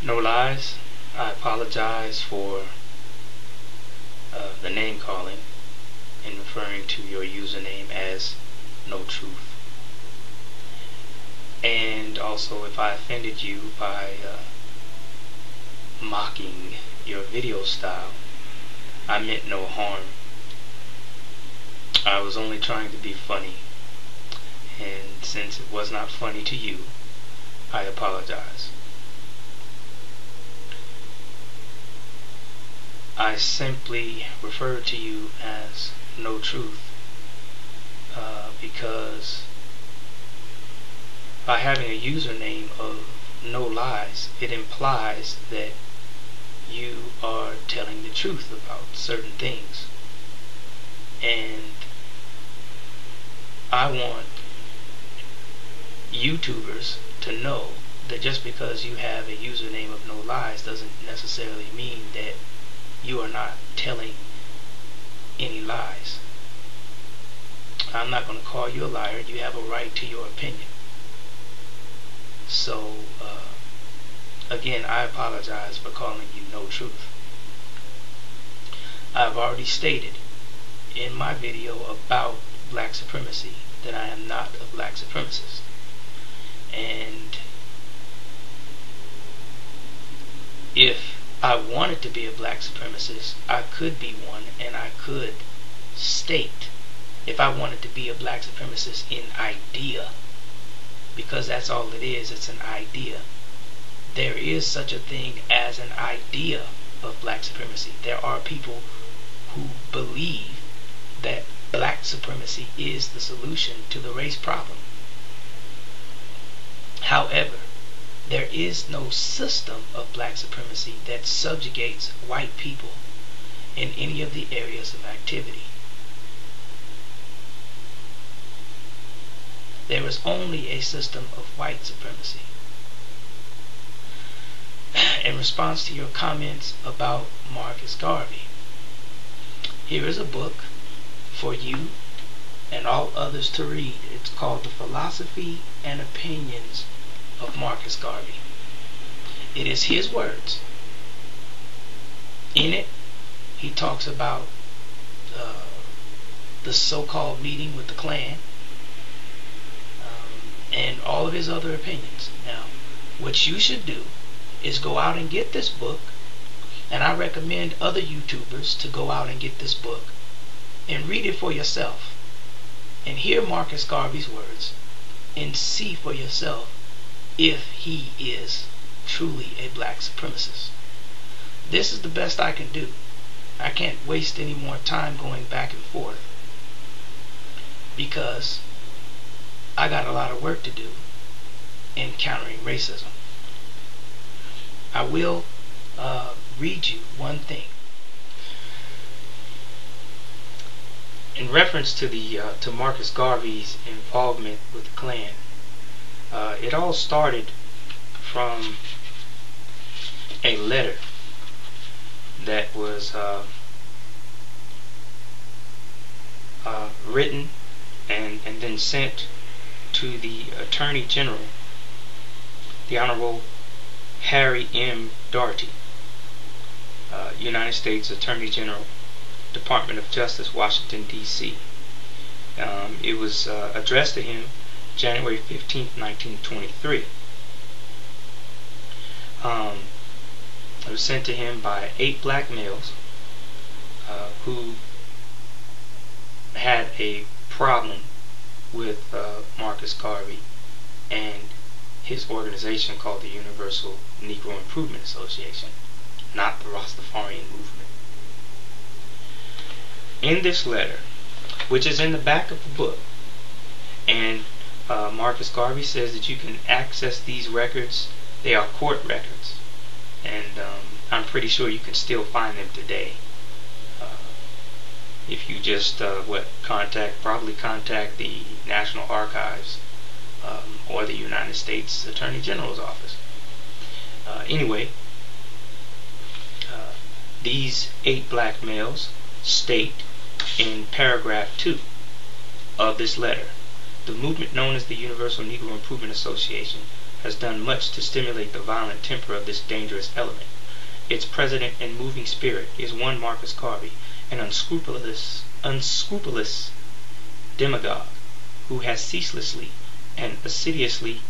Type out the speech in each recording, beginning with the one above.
No lies. I apologize for the name calling and referring to your username as No Truth. And also, if I offended you by mocking your video style, I meant no harm. I was only trying to be funny, and since it was not funny to you, I apologize. I simply referred to you as No Truth because by having a username of No Lies, it implies that you are telling the truth about certain things. And I want YouTubers to know that just because you have a username of No Lies doesn't necessarily mean that you are not telling any lies. I'm not going to call you a liar. You have a right to your opinion. So, again, I apologize for calling you No Truth. I've already stated in my video about black supremacy that I am not a black supremacist. And if I wanted to be a black supremacist, I could be one, and I could state if I wanted to be a black supremacist in idea, because that's all it is. It's an idea. There is such a thing as an idea of black supremacy. There are people who believe that black supremacy is the solution to the race problem. However, there is no system of black supremacy that subjugates white people in any of the areas of activity. There is only a system of white supremacy. In response to your comments about Marcus Garvey, here is a book for you and all others to read. It's called The Philosophy and Opinions of Marcus Garvey. It is his words. In it, he talks about the so-called meeting with the Klan, and all of his other opinions. Now, what you should do is go out and get this book, and I recommend other YouTubers to go out and get this book and read it for yourself and hear Marcus Garvey's words and see for yourself if he is truly a black supremacist. This is the best I can do. I can't waste any more time going back and forth because I got a lot of work to do in countering racism. I will read you one thing. In reference to to Marcus Garvey's involvement with the Klan, it all started from a letter that was written and then sent to the Attorney General, the Honorable Harry M. Daugherty, United States Attorney General, Department of Justice, Washington, D.C. It was addressed to him January 15, 1923. It was sent to him by 8 black males who had a problem with Marcus Garvey and his organization called the Universal Negro Improvement Association, not the Rastafarian movement. In this letter, which is in the back of the book, and Marcus Garvey says that you can access these records. They are court records, and I'm pretty sure you can still find them today. If you just probably contact the National Archives or the United States Attorney General's office. Anyway, these 8 black males state in paragraph 2 of this letter, the movement known as the Universal Negro Improvement Association has done much to stimulate the violent temper of this dangerous element. Its president and moving spirit is one Marcus Garvey, an unscrupulous demagogue who has ceaselessly and assiduously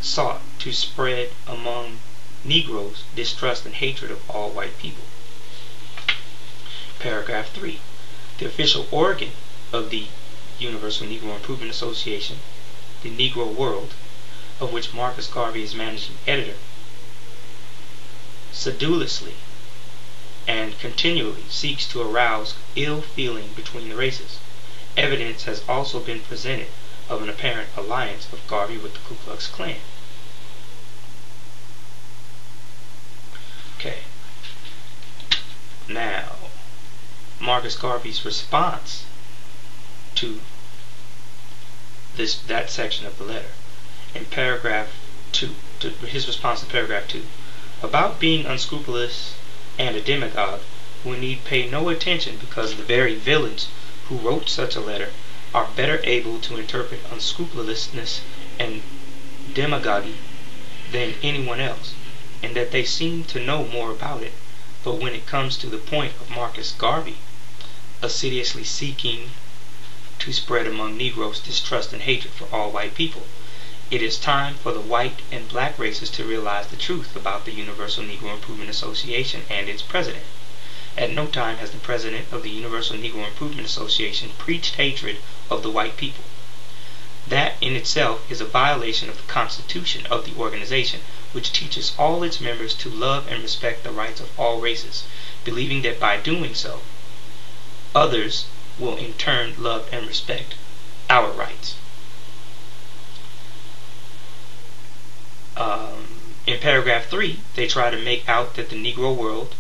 sought to spread among Negroes distrust and hatred of all white people. Paragraph 3. The official organ of the Universal Negro Improvement Association, the Negro World, of which Marcus Garvey is managing editor, sedulously and continually seeks to arouse ill feeling between the races. Evidence has also been presented of an apparent alliance of Garvey with the Ku Klux Klan. Okay. Now, Marcus Garvey's response to that section of the letter in paragraph 2, his response to paragraph 2, about being unscrupulous and a demagogue, we need pay no attention because the very villains who wrote such a letter are better able to interpret unscrupulousness and demagogy than anyone else, and that they seem to know more about it. But when it comes to the point of Marcus Garvey assiduously seeking to spread among Negroes distrust and hatred for all white people, it is time for the white and black races to realize the truth about the Universal Negro Improvement Association and its president. At no time has the president of the Universal Negro Improvement Association preached hatred of the white people. That in itself is a violation of the Constitution of the organization, which teaches all its members to love and respect the rights of all races, believing that by doing so, others will in turn love and respect our rights. In paragraph 3, they try to make out that the Negro world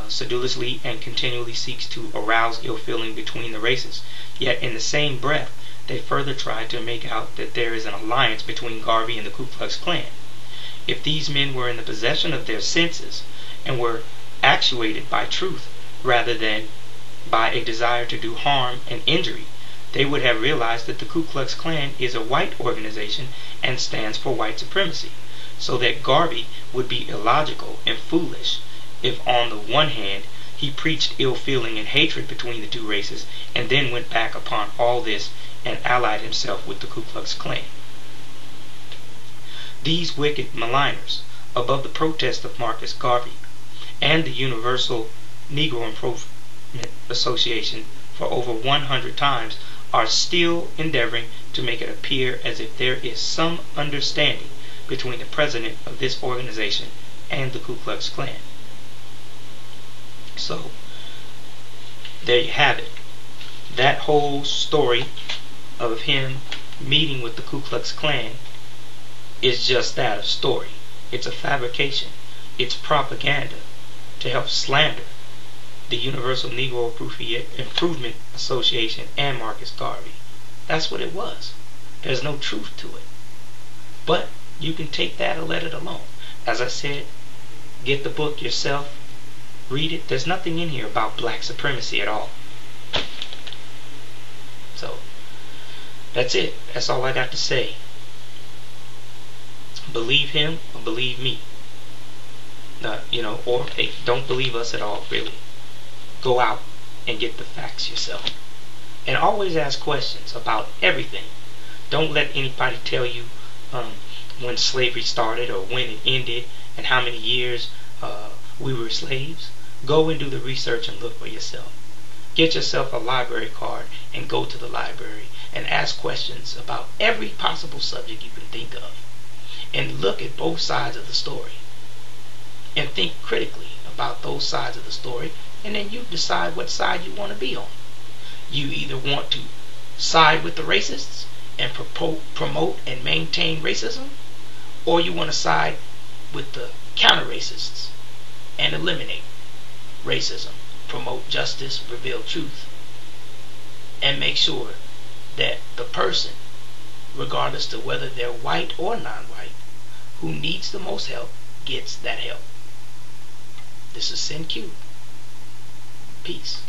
sedulously and continually seeks to arouse ill feeling between the races. Yet in the same breath, they further try to make out that there is an alliance between Garvey and the Ku Klux Klan. If these men were in the possession of their senses and were actuated by truth rather than by a desire to do harm and injury, they would have realized that the Ku Klux Klan is a white organization and stands for white supremacy, so that Garvey would be illogical and foolish if on the one hand he preached ill feeling and hatred between the two races and then went back upon all this and allied himself with the Ku Klux Klan. These wicked maligners, above the protest of Marcus Garvey and the Universal Negro Improvement Association for over 100 times, are still endeavoring to make it appear as if there is some understanding between the president of this organization and the Ku Klux Klan. So, there you have it. That whole story of him meeting with the Ku Klux Klan is just that, a story. It's a fabrication. It's propaganda to help slander the Universal Negro Improvement Association and Marcus Garvey. That's what it was. There's no truth to it. But you can take that or let it alone. As I said, get the book yourself, read it. There's nothing in here about black supremacy at all. So, that's it. That's all I got to say. Believe him or believe me. Or hey, don't believe us at all, really. Go out and get the facts yourself. And always ask questions about everything. Don't let anybody tell you when slavery started or when it ended and how many years we were slaves. Go and do the research and look for yourself. Get yourself a library card and go to the library and ask questions about every possible subject you can think of. And look at both sides of the story. And think critically about those sides of the story, and then you decide what side you want to be on. You either want to side with the racists and promote and maintain racism, or you want to side with the counter-racists and eliminate racism, promote justice, reveal truth, and make sure that the person, regardless of whether they're white or non-white, who needs the most help, gets that help. This is SYN-Q. Peace.